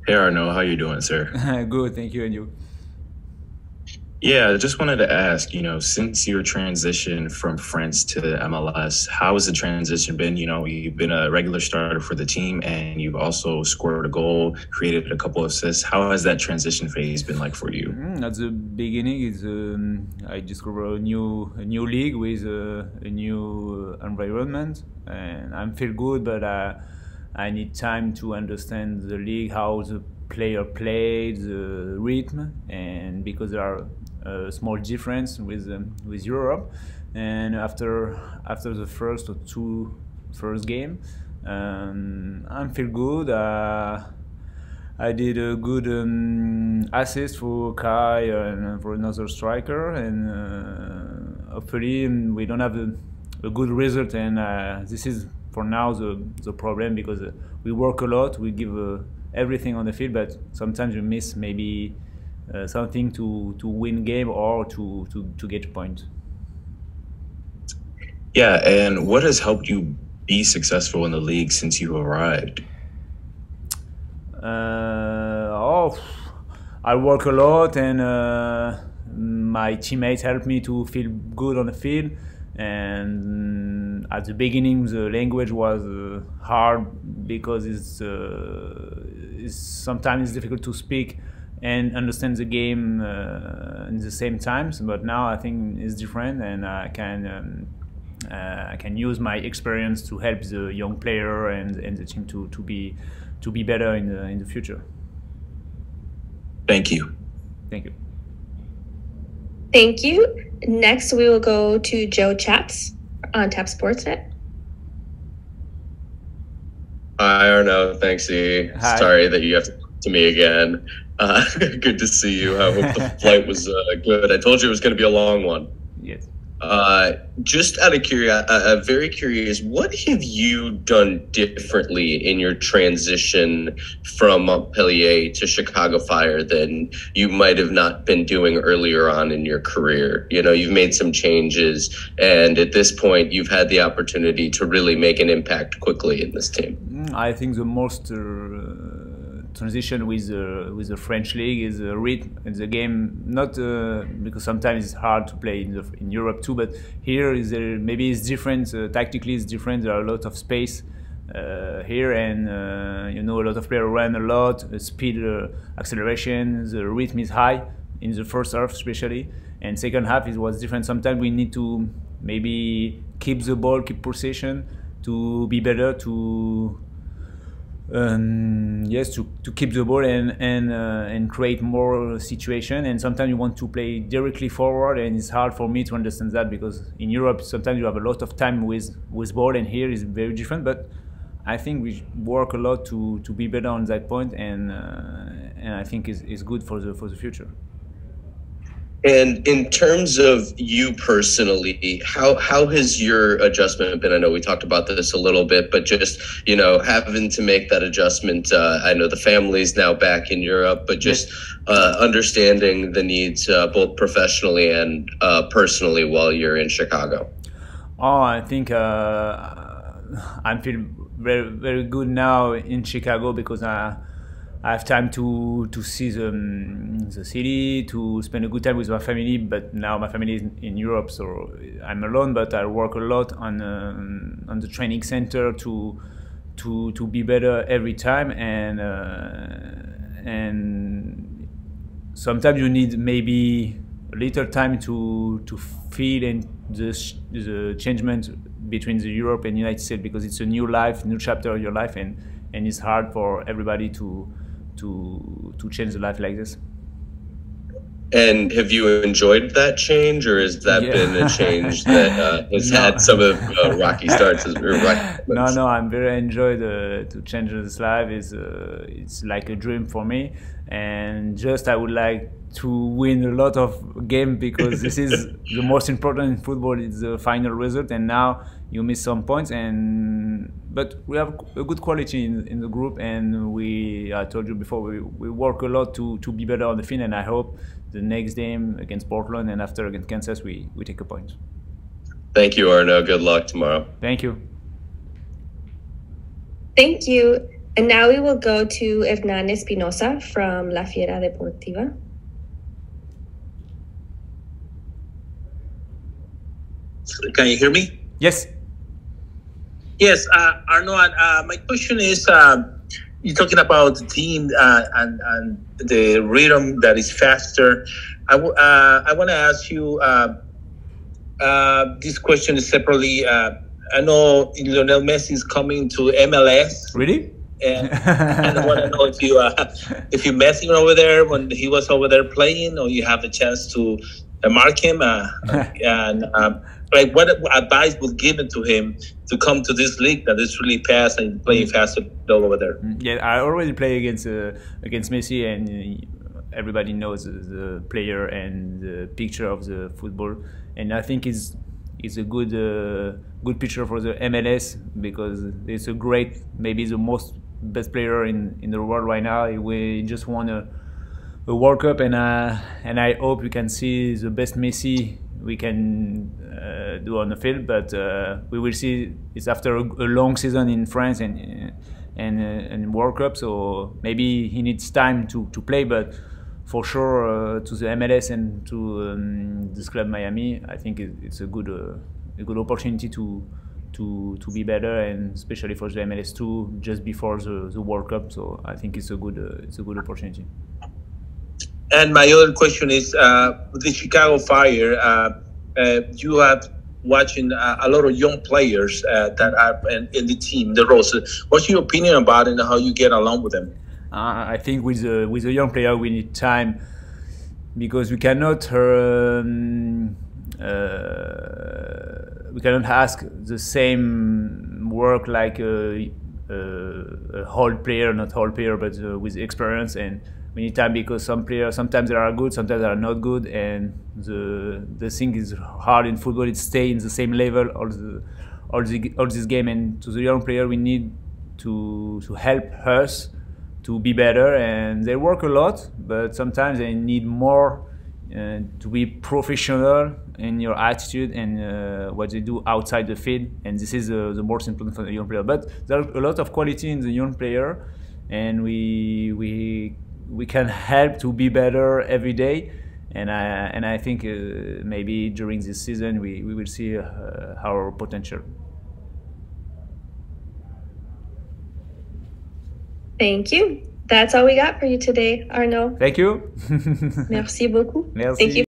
Hey Arnaud, how you doing, sir? Good, thank you, and you. Yeah, I just wanted to ask, since your transition from France to MLS, how has the transition been? You've been a regular starter for the team and you've also scored a goal, created a couple of assists. How has that transition phase been like for you? At the beginning, I discovered a new league with a new environment, and I feel good, but I need time to understand the league, how the player play, the rhythm, and because there are a small difference with Europe, and after the first or two first game, I feel good. I did a good assist for Kai and for another striker, and hopefully we don't have a good result. And this is for now the problem because we work a lot, we give everything on the field, but sometimes we miss maybe something to win game or to get point. Yeah, and what has helped you be successful in the league since you arrived? Oh, I work a lot, and my teammates help me to feel good on the field. And at the beginning, the language was hard because it's sometimes it's difficult to speak and understand the game in the same times. But now I think it's different, and I can use my experience to help the young player and the team to be better in the future. Thank you. Thank you. Thank you. Next, we will go to Joe Chaps on Tap Sportsnet. Hi, Arnaud. Thanks, E. Hi. Sorry that you have to talk to me again. Good to see you. I hope the flight was good. I told you it was going to be a long one. Yes. Just out of curiosity, very curious, what have you done differently in your transition from Montpellier to Chicago Fire than you might have not been doing earlier on in your career? You've made some changes, and at this point, you've had the opportunity to really make an impact quickly in this team. I think the most transition with the French league is the rhythm in the game. Not because sometimes it's hard to play in Europe too, but here is maybe it's different. Tactically, it's different. There are a lot of space here, and a lot of players run a lot. Speed, acceleration, the rhythm is high in the first half, especially, and second half it was different. Sometimes we need to maybe keep the ball, keep possession to be better yes, to keep the ball and create more situation. And sometimes you want to play directly forward, and it's hard for me to understand that because in Europe sometimes you have a lot of time with ball, and here is very different. But I think we work a lot to be better on that point, and I think is good for the future. And in terms of you personally, how has your adjustment been? I know we talked about this a little bit, but just, having to make that adjustment. I know the family's now back in Europe, but just understanding the needs both professionally and personally while you're in Chicago. Oh, I think I feel very very good now in Chicago because I have time to see the city, to spend a good time with my family. But now my family is in Europe, so I'm alone. But I work a lot on the training center to be better every time, and sometimes you need maybe a little time to feel and the changement between the Europe and United States because it's a new life, new chapter of your life, and it's hard for everybody to change the life like this. And have you enjoyed that change, or has that been a change that has had some of rocky starts? No, I'm very enjoyed to change this life. It's like a dream for me, and just I would like to win a lot of games because this is the most important in football. It's the final result, and now you miss some points, but we have a good quality in the group, and I told you before, we work a lot to be better on the field, and I hope the next game against Portland and after against Kansas we take a point. Thank you, Arnaud. Good luck tomorrow. Thank you. Thank you. And now we will go to Hernán Espinosa from La Fiera Deportiva. Can you hear me? Yes. Yes, Arnaud. My question is, you're talking about the team and the rhythm that is faster. I want to ask you this question separately. I know Lionel Messi is coming to MLS. Really? And I want to know if you met him over there when he was over there playing, or you have a chance to mark him, and like what advice was given to him to come to this league that is really fast and playing faster over there. Yeah, I already play against Messi, and everybody knows the player and the picture of the football, and I think it's a good picture for the MLS because it's a great, maybe the best player in the world right now. We just won a World Cup, and I hope we can see the best Messi we can do on the field. But we will see. It's after a long season in France and World Cup, so maybe he needs time to play. But for sure, to the MLS and to this club Miami, I think it's a good opportunity to be better, and especially for the MLS too, just before the World Cup. So I think it's a good opportunity. And my other question is, the Chicago Fire. You have watching a lot of young players that are in the team, the roster. What's your opinion about it and how you get along with them? I think with a young player we need time because we cannot ask the same work like a whole player, not whole player, but with experience, and we need time because some players sometimes they are good, sometimes they are not good, and the thing is hard in football. It stay in the same level all this game, and to the young player we need to help us to be better, and they work a lot, but sometimes they need more to be professional in your attitude and what they do outside the field, and this is the most important for the young player. But there are a lot of quality in the young player, and we can help to be better every day, and I think maybe during this season we will see our potential. Thank you. That's all we got for you today, Arnaud. Thank you. Merci beaucoup. Merci. Thank you